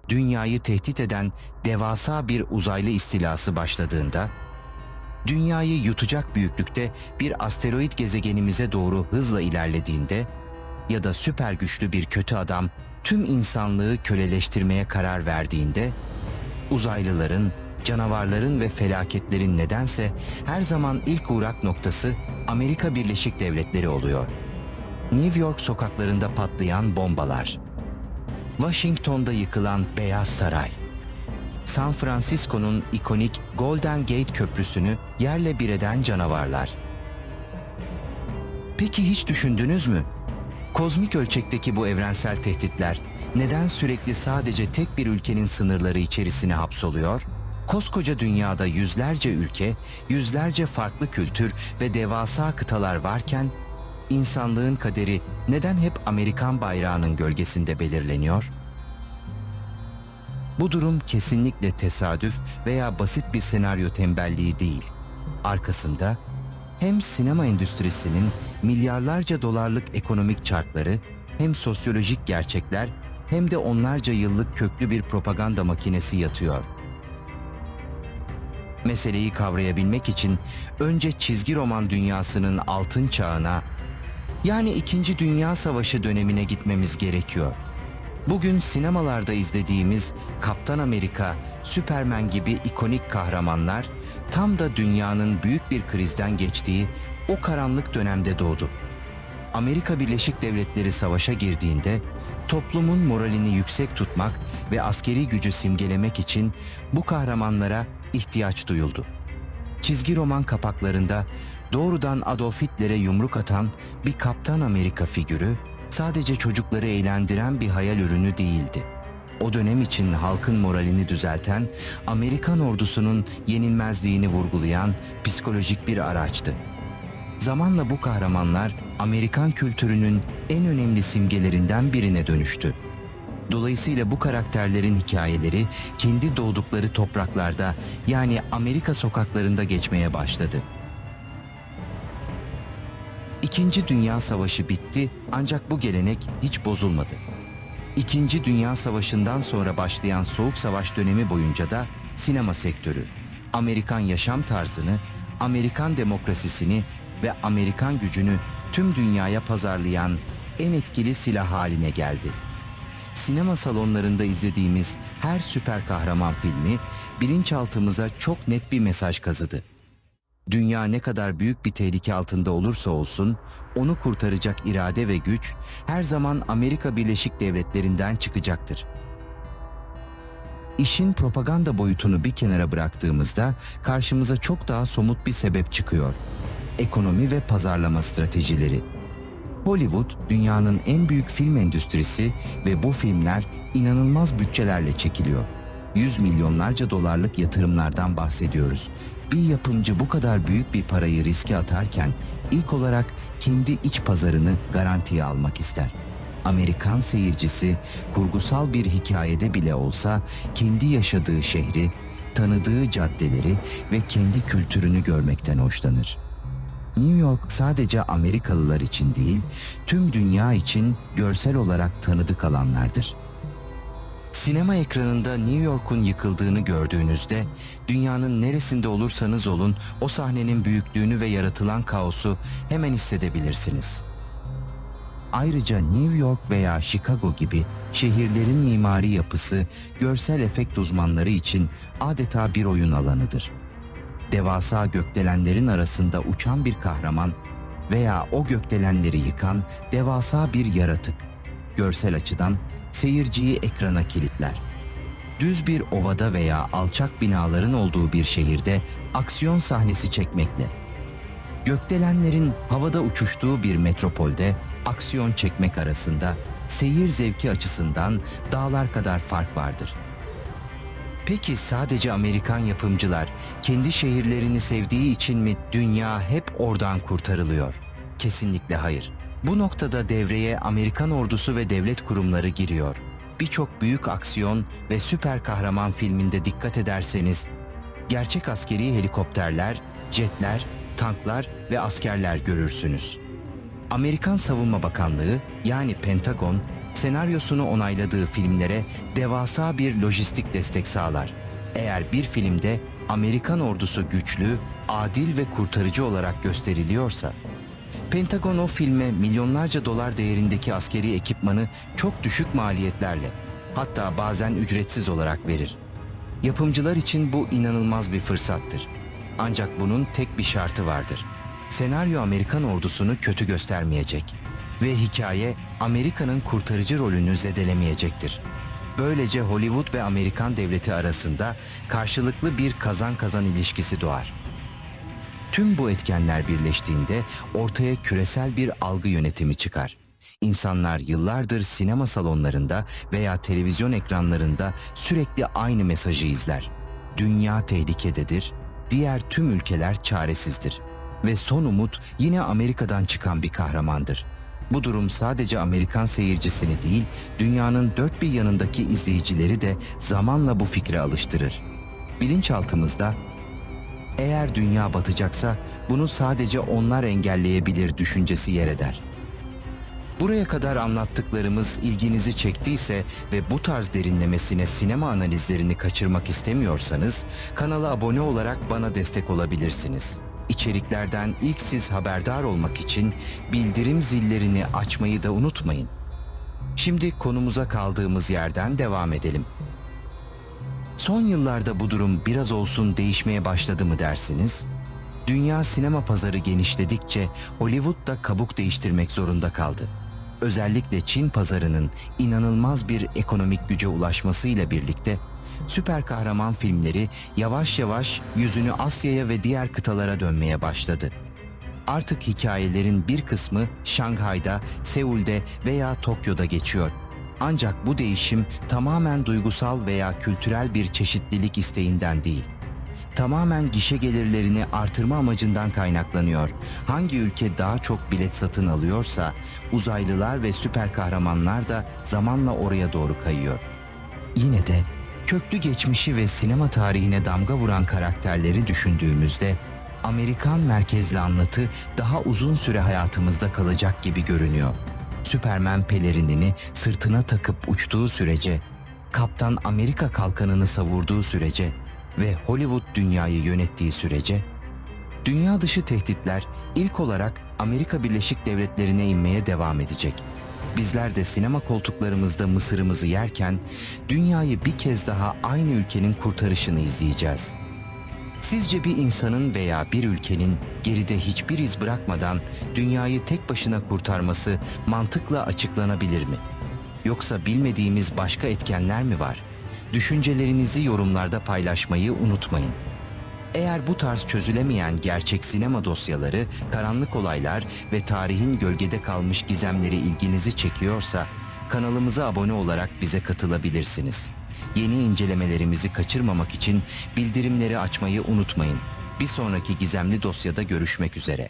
dünyayı tehdit eden devasa bir uzaylı istilası başladığında, dünyayı yutacak büyüklükte bir asteroid gezegenimize doğru hızla ilerlediğinde ya da süper güçlü bir kötü adam tüm insanlığı köleleştirmeye karar verdiğinde, uzaylıların, canavarların ve felaketlerin nedense her zaman ilk uğrak noktası Amerika Birleşik Devletleri oluyor. New York sokaklarında patlayan bombalar, Washington'da yıkılan Beyaz Saray, San Francisco'nun ikonik Golden Gate Köprüsü'nü yerle bir eden canavarlar. Peki hiç düşündünüz mü? Kozmik ölçekteki bu evrensel tehditler neden sürekli sadece tek bir ülkenin sınırları içerisine hapsoluyor? Koskoca dünyada yüzlerce ülke, yüzlerce farklı kültür ve devasa kıtalar varken, insanlığın kaderi neden hep Amerikan bayrağının gölgesinde belirleniyor? Bu durum kesinlikle tesadüf veya basit bir senaryo tembelliği değil. Arkasında hem sinema endüstrisinin milyarlarca dolarlık ekonomik çarkları, hem sosyolojik gerçekler, hem de onlarca yıllık köklü bir propaganda makinesi yatıyor. Meseleyi kavrayabilmek için önce çizgi roman dünyasının altın çağına, yani İkinci Dünya Savaşı dönemine gitmemiz gerekiyor. Bugün sinemalarda izlediğimiz Kaptan Amerika, Superman gibi ikonik kahramanlar tam da dünyanın büyük bir krizden geçtiği o karanlık dönemde doğdu. Amerika Birleşik Devletleri savaşa girdiğinde toplumun moralini yüksek tutmak ve askeri gücü simgelemek için bu kahramanlara ihtiyaç duyuldu. Çizgi roman kapaklarında doğrudan Adolf Hitler'e yumruk atan bir Kaptan Amerika figürü sadece çocukları eğlendiren bir hayal ürünü değildi. O dönem için halkın moralini düzelten, Amerikan ordusunun yenilmezliğini vurgulayan psikolojik bir araçtı. Zamanla bu kahramanlar Amerikan kültürünün en önemli simgelerinden birine dönüştü. Dolayısıyla bu karakterlerin hikayeleri kendi doğdukları topraklarda, yani Amerika sokaklarında geçmeye başladı. İkinci Dünya Savaşı bitti, ancak bu gelenek hiç bozulmadı. İkinci Dünya Savaşı'ndan sonra başlayan Soğuk Savaş dönemi boyunca da sinema sektörü, Amerikan yaşam tarzını, Amerikan demokrasisini ve Amerikan gücünü tüm dünyaya pazarlayan en etkili silah haline geldi. Sinema salonlarında izlediğimiz her süper kahraman filmi bilinçaltımıza çok net bir mesaj kazıdı. Dünya ne kadar büyük bir tehlike altında olursa olsun, onu kurtaracak irade ve güç her zaman Amerika Birleşik Devletleri'nden çıkacaktır. İşin propaganda boyutunu bir kenara bıraktığımızda karşımıza çok daha somut bir sebep çıkıyor: ekonomi ve pazarlama stratejileri. Hollywood, dünyanın en büyük film endüstrisi ve bu filmler inanılmaz bütçelerle çekiliyor. Yüz milyonlarca dolarlık yatırımlardan bahsediyoruz. Bir yapımcı bu kadar büyük bir parayı riske atarken ilk olarak kendi iç pazarını garantiye almak ister. Amerikan seyircisi kurgusal bir hikayede bile olsa kendi yaşadığı şehri, tanıdığı caddeleri ve kendi kültürünü görmekten hoşlanır. New York sadece Amerikalılar için değil, tüm dünya için görsel olarak tanıdık alanlardır. Sinema ekranında New York'un yıkıldığını gördüğünüzde, dünyanın neresinde olursanız olun o sahnenin büyüklüğünü ve yaratılan kaosu hemen hissedebilirsiniz. Ayrıca New York veya Chicago gibi şehirlerin mimari yapısı, görsel efekt uzmanları için adeta bir oyun alanıdır. Devasa gökdelenlerin arasında uçan bir kahraman veya o gökdelenleri yıkan devasa bir yaratık, görsel açıdan seyirciyi ekrana kilitler. Düz bir ovada veya alçak binaların olduğu bir şehirde aksiyon sahnesi çekmekle, gökdelenlerin havada uçuştuğu bir metropolde aksiyon çekmek arasında seyir zevki açısından dağlar kadar fark vardır. Peki sadece Amerikan yapımcılar kendi şehirlerini sevdiği için mi dünya hep oradan kurtarılıyor? Kesinlikle hayır. Bu noktada devreye Amerikan ordusu ve devlet kurumları giriyor. Birçok büyük aksiyon ve süper kahraman filminde dikkat ederseniz, gerçek askeri helikopterler, jetler, tanklar ve askerler görürsünüz. Amerikan Savunma Bakanlığı, yani Pentagon, Senaryosunu onayladığı filmlere devasa bir lojistik destek sağlar. Eğer bir filmde Amerikan ordusu güçlü, adil ve kurtarıcı olarak gösteriliyorsa, Pentagon o filme milyonlarca dolar değerindeki askeri ekipmanı çok düşük maliyetlerle, hatta bazen ücretsiz olarak verir. Yapımcılar için bu inanılmaz bir fırsattır. Ancak bunun tek bir şartı vardır. Senaryo Amerikan ordusunu kötü göstermeyecek ve hikaye Amerika'nın kurtarıcı rolünü zedelemeyecektir. Böylece Hollywood ve Amerikan devleti arasında karşılıklı bir kazan-kazan ilişkisi doğar. Tüm bu etkenler birleştiğinde ortaya küresel bir algı yönetimi çıkar. İnsanlar yıllardır sinema salonlarında veya televizyon ekranlarında sürekli aynı mesajı izler. Dünya tehlikededir, diğer tüm ülkeler çaresizdir. Ve son umut yine Amerika'dan çıkan bir kahramandır. Bu durum sadece Amerikan seyircisini değil, dünyanın dört bir yanındaki izleyicileri de zamanla bu fikre alıştırır. Bilinçaltımızda, eğer dünya batacaksa bunu sadece onlar engelleyebilir düşüncesi yer eder. Buraya kadar anlattıklarımız ilginizi çektiyse ve bu tarz derinlemesine sinema analizlerini kaçırmak istemiyorsanız kanala abone olarak bana destek olabilirsiniz. İçeriklerden ilk siz haberdar olmak için bildirim zillerini açmayı da unutmayın. Şimdi konumuza kaldığımız yerden devam edelim. Son yıllarda bu durum biraz olsun değişmeye başladı mı dersiniz? Dünya sinema pazarı genişledikçe Hollywood da kabuk değiştirmek zorunda kaldı. Özellikle Çin pazarının inanılmaz bir ekonomik güce ulaşmasıyla birlikte süper kahraman filmleri yavaş yavaş yüzünü Asya'ya ve diğer kıtalara dönmeye başladı. Artık hikayelerin bir kısmı Şanghay'da, Seul'de veya Tokyo'da geçiyor. Ancak bu değişim tamamen duygusal veya kültürel bir çeşitlilik isteğinden değil. Tamamen gişe gelirlerini artırma amacından kaynaklanıyor. Hangi ülke daha çok bilet satın alıyorsa, uzaylılar ve süper kahramanlar da zamanla oraya doğru kayıyor. Yine de köklü geçmişi ve sinema tarihine damga vuran karakterleri düşündüğümüzde, Amerikan merkezli anlatı daha uzun süre hayatımızda kalacak gibi görünüyor. Süperman pelerinini sırtına takıp uçtuğu sürece, Kaptan Amerika kalkanını savurduğu sürece ve Hollywood dünyayı yönettiği sürece, dünya dışı tehditler ilk olarak Amerika Birleşik Devletleri'ne inmeye devam edecek. Bizler de sinema koltuklarımızda mısırımızı yerken dünyayı bir kez daha aynı ülkenin kurtarışını izleyeceğiz. Sizce bir insanın veya bir ülkenin geride hiçbir iz bırakmadan dünyayı tek başına kurtarması mantıkla açıklanabilir mi? Yoksa bilmediğimiz başka etkenler mi var? Düşüncelerinizi yorumlarda paylaşmayı unutmayın. Eğer bu tarz çözülemeyen gerçek sinema dosyaları, karanlık olaylar ve tarihin gölgede kalmış gizemleri ilginizi çekiyorsa, kanalımıza abone olarak bize katılabilirsiniz. Yeni incelemelerimizi kaçırmamak için bildirimleri açmayı unutmayın. Bir sonraki gizemli dosyada görüşmek üzere.